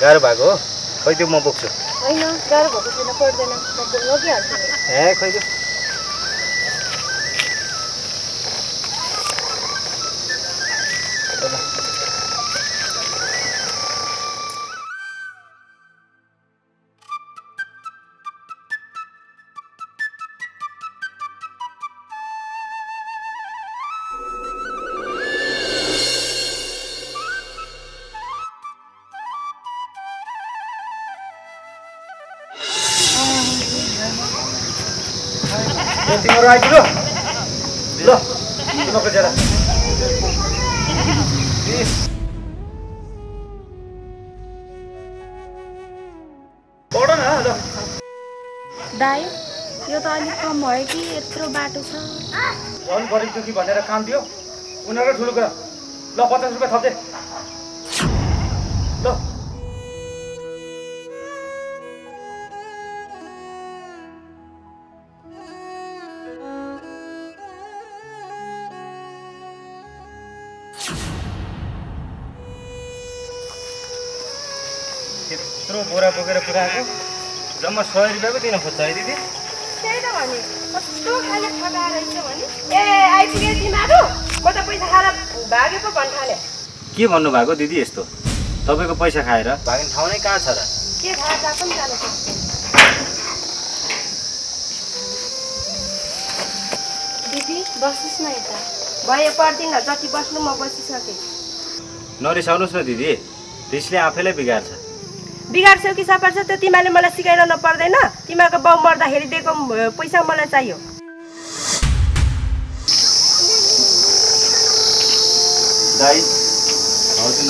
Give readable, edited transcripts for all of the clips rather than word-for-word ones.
गाह्रो भएको हो खै त्यो म बोक्छु हैन गाह्रो भएको छैन पर्दैन म लगिहाल्छु नि ए खै त्यो तिम्रो आइपुग्यो ल तिम्रो जरा पढ न ल दाइ यो त अलिक कम भयो कि यत्रो बाटो छ झन् गरिब दुखी भनेर काम दियो उनीहरुको ठुलो कुरा ल 50 रुपैयाँ थप्दे ल त्यत्रो बोरा बोकेर पुऱ्याएको जम्मा 100 रुपैयाँ पो दिन खोज्छ है दिदी त्यही त भने कस्तो खाले ठगा रहेछ भने ए आइपुगे तिमीहरु म त पैसा खाएर भागेको भन्ठाले के भन्नु भएको दिदी यस्तो तपाईको पैसा खाएर भाग्ने ठाउँ नै कहाँ छ र के थाहा जा पनि जानु छ दिदी बस्नुस् न यता भयो पर्दिन जति बस्नु म बसिसके नरिसाउनुस् न दिदी त्यसले आफैलाई बिगार्छ बिगार्छौ कि सपर्छ त्यो तिमीले मलाई सिकाइरहनु पर्दैन तिमीको बाउ मर्दाखेरि दिएको पैसा मलाई चाहियो दाइ हजुर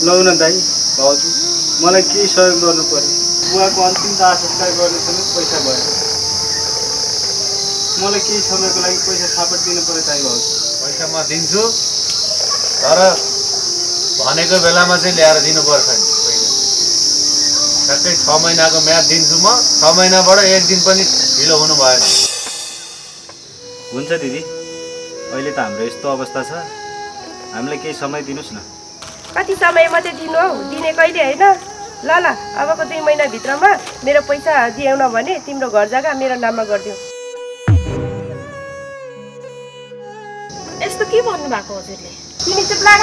लौ न दाइ भाउजू मलाई केही सहयोग गर्नु पर्यो बुवाको अन्तिम दाह संस्कार गर्ने समय पैसा भयो मलाई केही समयको लागि पैसा सापट दिनु पर्यो दाइ भाउजू पैसा म दिन्छु तर भनेको बेलामा चाहिँ ल्याएर दिनुपर्छ नि ठ्याक्कै 6 महिनाको म्याद दिन्छु म 6 महिनाबाट एक दिन पनि ढिलो हुनु भएन हुन्छ दिदी अहिले त हाम्रो यस्तो अवस्था छ हामीलाई केही समय दिनुस् न कति समय मात्रै दिनु हौ दिने कहिले हैन ल ल अबको 2 महिना भित्रमा मेरो पैसा दिएन भने तिम्रो घर जग्गा मेरो नाममा गर्दियौ यस्तो के भन्नु भएको हजुरले तिमी चुप लाग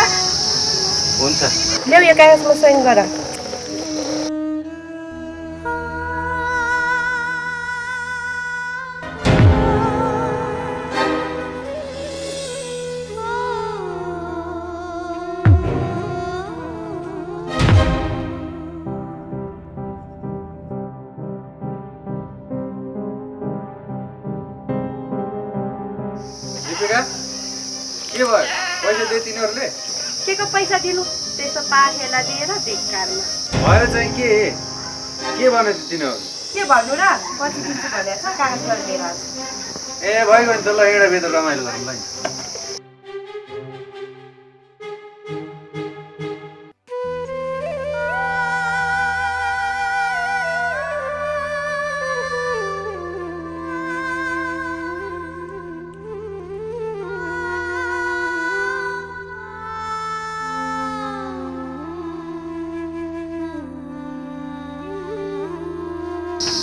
हुन्छ ल्याउ यो कागजमा साइन गर के भयो पैसा दे तिनीहरुले केको पैसा दिनु त्यसो पाखेला दिएर बेकारमा भएर चाहिँ के भने तिनीहरु के भन्नु र पछि दिन्छु भनेर छ कागज गरेर ए भइगयो नि त ल एउटा बेत रमाइलो गरौँ ल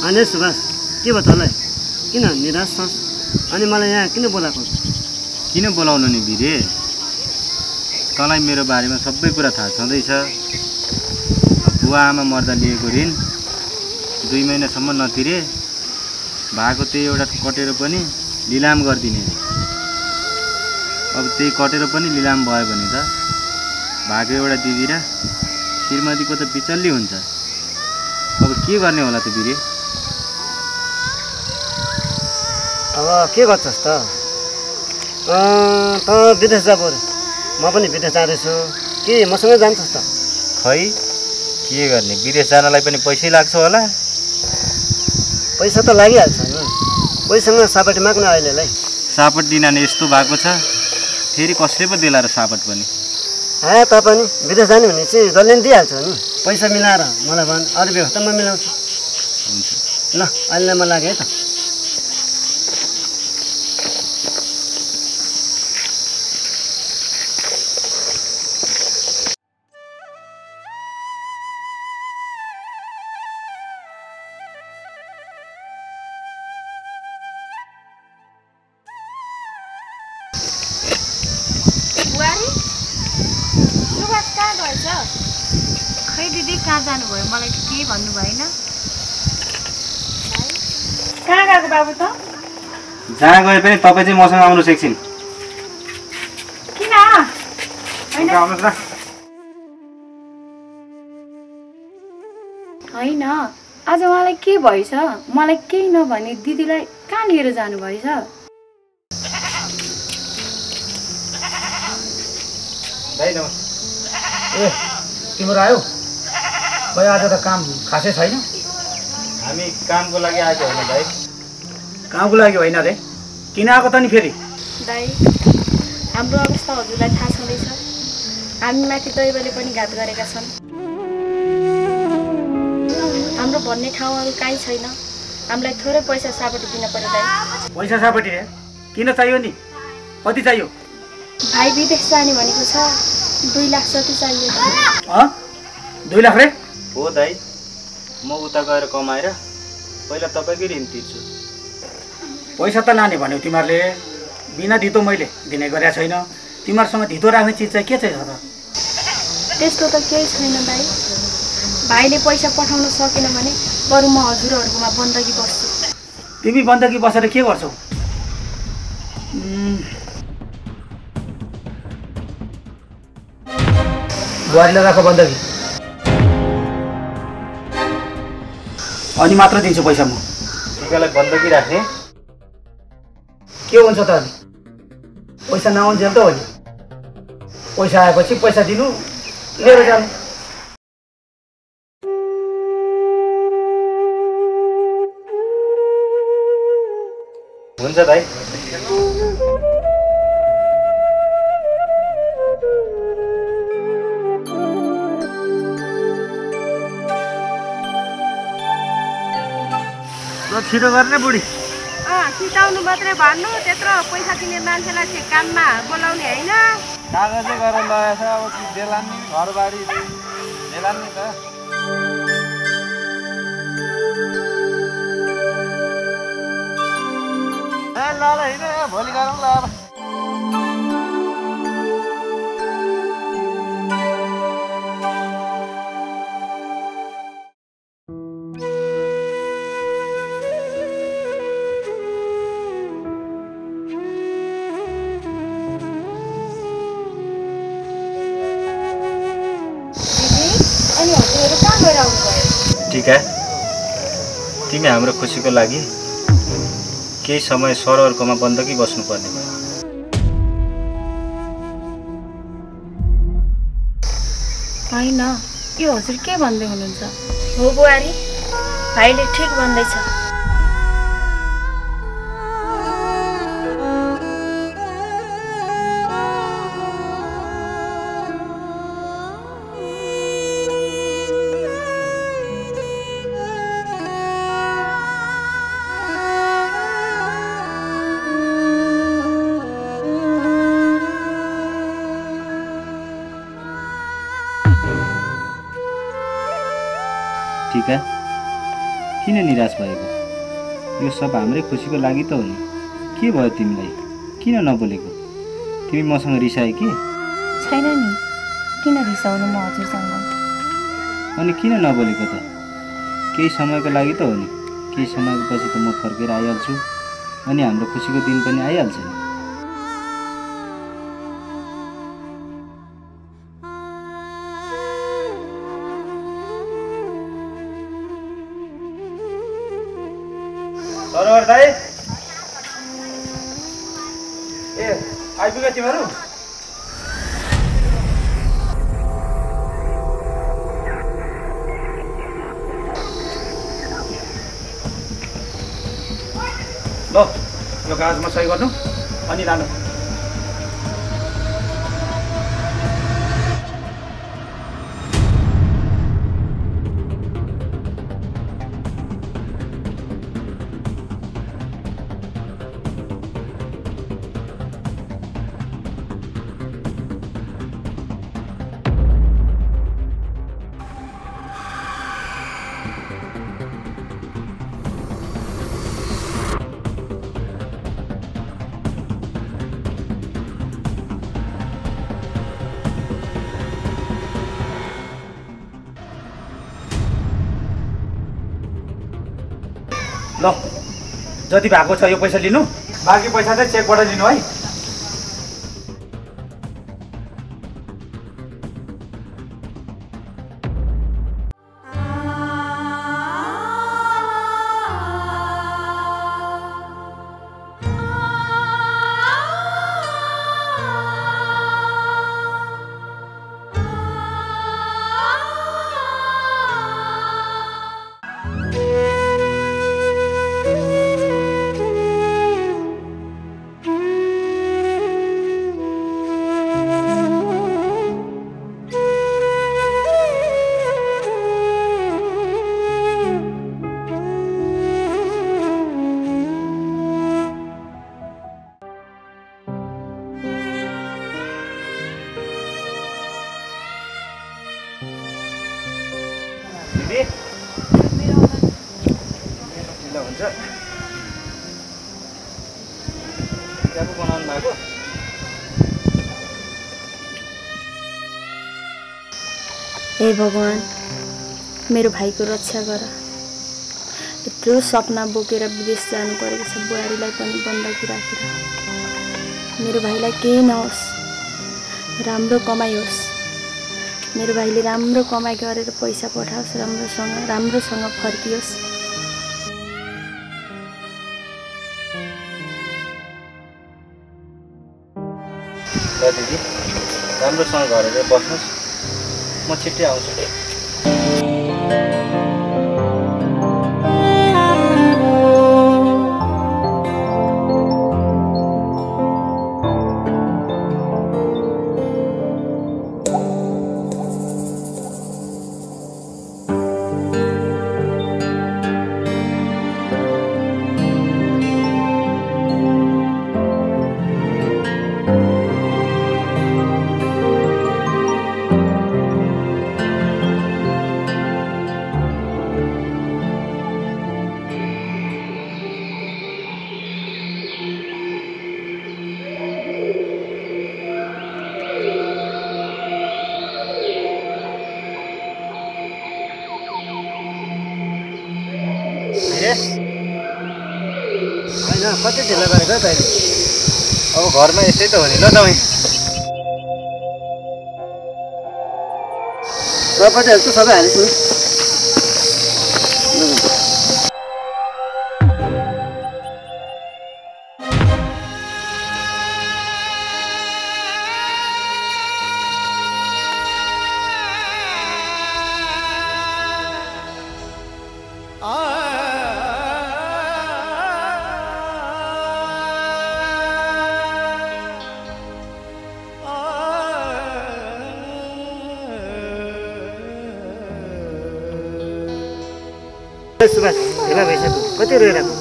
अनि सुभाष के भयो तँलाई किन निराश छ अनि मलाई यहाँ किन बोलाएको किन बोलाउनु नि बिरे तँलाई मेरो बारेमा सबै कुरा थाहा छँदैछ बुवा आमा मर्दा लिएको ऋण 2 महिनासम्म नतिरे भएको त्यही एउटा कटेर पनि लिलाम गरिदिने अब त्यही कटेर पनि लिलाम भयो भने त भएको एउटा दिदी र श्रीमतीको त बिचल्ली हुन्छ अब के गर्ने होला त बिरे अब के गर्छस् त त विदेश जा बरु म पनि विदेश जाँदैछु के मसँग जान्छस् त खै के गर्ने विदेश जानलाई पनि पैसै लाग्छ होला पैसा त लागिहाल्छ नि पैसँग सापट माग्न अहिलेलाई सापट दिन नि यस्तो भएको छ फेरि कसले पो देला र सापट पनि त पनि विदेश जाने भने चाहिँ जसले नि दिइहाल्छ नि पैसा मिलाएर मलाई भन् अरू व्यवस्था म मिलाउँछु हुन्छ ल अहिले म लागेँ है त कहाँ गएछ? खै दिदी कहाँ जानुभयो मलाई त केही भन्नु भएन। कहाँ गएको बाबु त? जहाँ गए पनि तपाईँ चाहिँ मसँग आउनुहोस् एकछिन। किन? आउनुहोस् न। होइन आज उहाँलाई के भएछ? मलाई केही नभनी दिदीलाई कहाँ लिएर जानु भएछ? भाइ न ए तिम्रो आयो भाइ? आज त काम खासै छैन। हामी कामको लागि आएको होइन भाइ। कामको लागि होइन रे, किन आएको त नि फेरि? दाइ हाम्रो अवस्था हजुरलाई थाहा छँदैछ। हामी माथि दैवले पनि घात गरेका छन्। हाम्रो भन्ने ठाउँहरू कहीँ छैन। हामीलाई थोरै पैसा सापटी दिन पर्यो दाइ। पैसा सापटी रे? किन चाहियो नि? कति चाहियो? भाइ विदेश जाने भनेको छ, 2 लाख जति चाहियो। 2 लाख रे? हो दाइ, म उता गएर कमाएर पहिला तपाईँकै ऋण तिर्छु। पैसा त लाने भन्यो तिमीहरूले, बिना धितो मैले दिने गरेको छैन। तिमीहरूसँग धितो राख्ने चिज चाहिँ के चाहिँ छ त? त्यस्तो त केही छैन दाइ। भाइले पैसा पठाउन सकेन भने बरु म हजुरहरूकोमा बन्दगी बस्छु। तिमी बन्दगी बसेर के गर्छौ? बुहारीलाई राख बन्दगी, अनि मात्र दिन्छु पैसा म। टिकालाई बन्दगी राख्ने के हुन्छ त? अनि पैसा नआउन्जेल त हो नि। पैसा आएपछि पैसा दिनु, लिएर जानु। हुन्छ भाइ। छिटो गर्ने बुढी। सिटाउनु मात्रै भन्नु, त्यत्रो पैसा दिने मान्छेलाई चाहिँ काममा बोलाउने होइन। कागजै गरेर लगाएछ, अब देलान नि घरबारी देलान नि त। ल हिँड, भोलि गरौँ ल अब। टिका, तिमी हाम्रो खुसीको लागि केही समय सरहरूकोमा बन्दगी बस्नुपर्ने भयो। होइन, यो हजुर के भन्दै हुनुहुन्छ? हो बुहारी, भाइले ठिक भन्दैछ। टिका, किन निराश भएको? यो सब हाम्रै खुसीको लागि त हो नि। के भयो तिमीलाई? किन नबोलेको? तिमी मसँग रिसाए कि? छैन नि, किन रिसाउनु म हजुरसँग? अनि किन नबोलेको त? केही समयको लागि त हो नि। केही समयपछि त म फर्केर आइहाल्छु, अनि हाम्रो खुसीको दिन पनि आइहाल्छ नि। सरवर दाइ, ए आइपुग्यो तिमीहरू? ल यो कागजमा सही गर्नु, अनि लानु। ल जति भएको छ यो पैसा लिनु, बाँकी पैसा चाहिँ चेकबाट लिनु है। हे भगवान, मेरो भाइको रक्षा गर। यत्रो सपना बोकेर विदेश जानु परेको छ, बुहारीलाई पनि बन्दकी राखेर। मेरो भाइलाई केही नहोस्, राम्रो कमाइ होस्। मेरो भाइले राम्रो कमाइ गरेर पैसा पठाओस्, राम्रोसँग फर्कियोस्। ल दिदी, राम्रोसँग गरेर बस्नुहोस्, म छिट्टै आउँछु। कति ढिला गरेको तैँले? अब घरमा यसै त हो नि। ल दबाई प्रपर्टीहरू त सबै हालिस् नि। सुभाष ढिला भइसक्यो, कति रोइरहेको?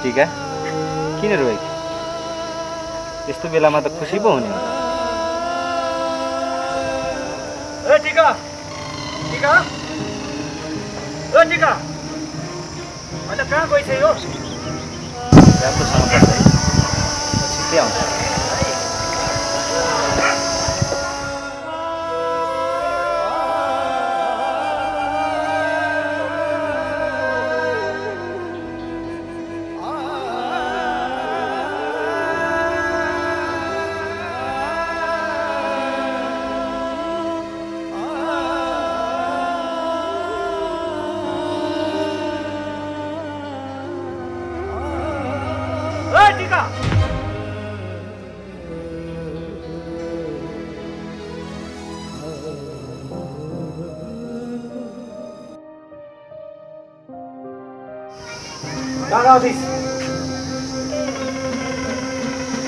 टिका किन रोएको? यस्तो बेलामा त खुसी पो हुने हो। ए टिका, टिका, ओ टिका, अन्त कहाँ गइछ यो? राम्रोसँग बस्छ है, म छिट्टै आउँछु।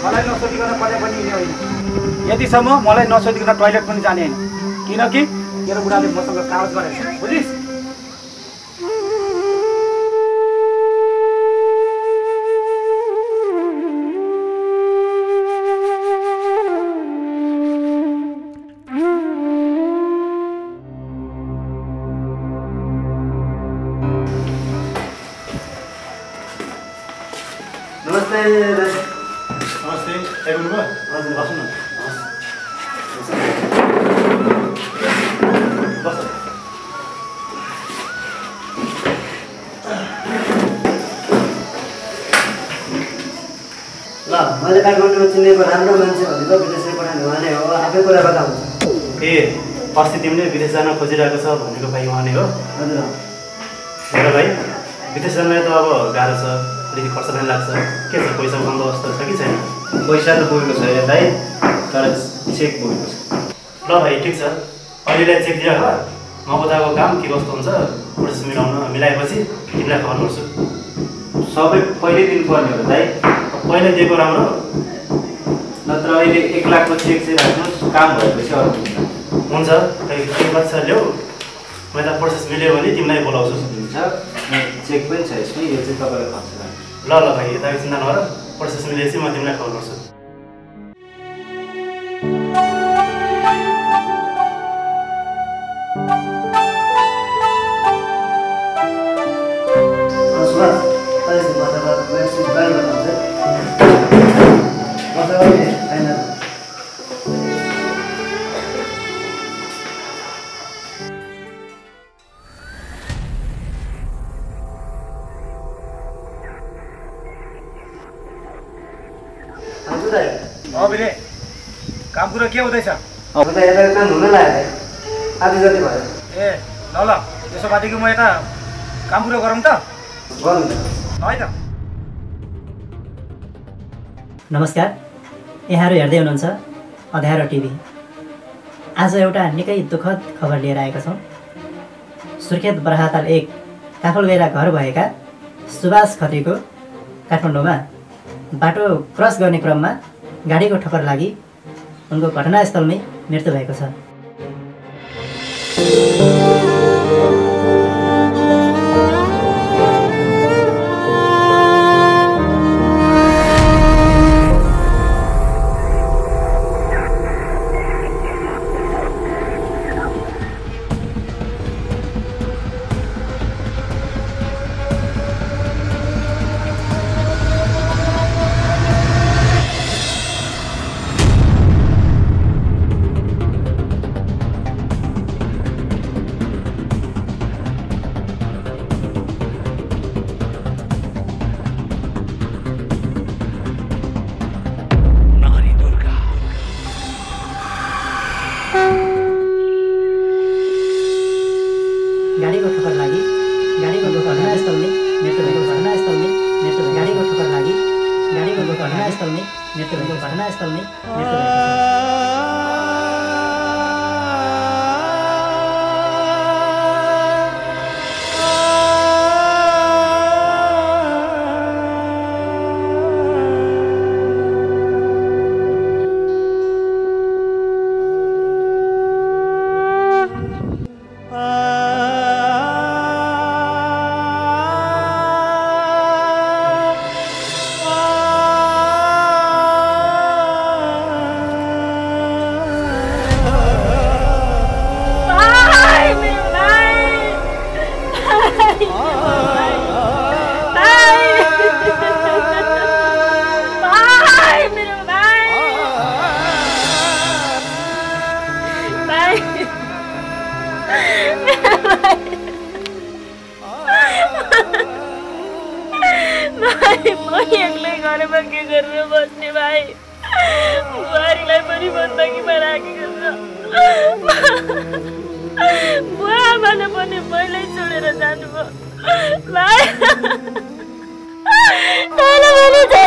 मलाई नसोधिकन पढाइ पनि हिँड्ने होइन। यतिसम्म मलाई नसोधिकन टोइलेट पनि जाने होइन, किनकि मेरो बुढाले मसँग कागज गरेको छ, बुझिस्? नमस्ते, आइपुग्नुभयो? हजुर, बस्नु न। मैले काठमाडौँमा चिनेको राम्रो मान्छे भनेको विदेशै पठाउने उहाँ नै हो आफै कुरा गर्दा हुन्छ ए अस्ति तिमीले विदेश जान खोजिरहेको छ भनेको भाइ उहाँ नै हो हजुर हेर भाइ विदेश जान त अब गाह्रो छ अलिकति खर्च पनि लाग्छ के छ पैसाको बन्दोबस्त छ कि छैन पैसा त पुगेको छ दाइ तर चेक पुगेको छ ल भाइ ठिक छ अहिलेलाई चेक दिइराख म उताको काम के कस्तो हुन्छ प्रोसेस मिलाएपछि तिमीलाई खबर गर्छु सबै पहिले दिनुपर्ने हो दाइ पहिला दिएको राम्रो नत्र अहिले 1 लाखको चेक चाहिँ राख्नुहोस् काम भएपछि अरू हुन्छ के बच्चा ल्याऊ म त प्रोसेस मिल्यो भने तिमीलाई बोलाउँछु हुन्छ चेक पनि छ यसमा यो चाहिँ तपाईँलाई खर्च लाग्छ ल भाइ यता चिन्ता नगर प्रोसेस मिलेपछि म तिमीलाई खबर गर्छु काम कुरा के हुँदैछ अब त यता काम हुन लाग्यो आधी जति भयो ए ल त्यसो भएदेखि म यता काम पुरा गरौँ त गरौँ त है त नमस्कार यहाँहरू हेर्दै हुनुहुन्छ अँध्यारो टिभी आज एउटा निकै दुःखद खबर लिएर आएका छौँ सुर्खेत बराहाताल 1 काफलगैरा घर भएका सुभाष खत्रीको काठमाडौँमा बाटो क्रस गर्ने क्रममा गाडीको ठक्कर लागि उनको घटनास्थलमै मृत्यु भएको छ Tolong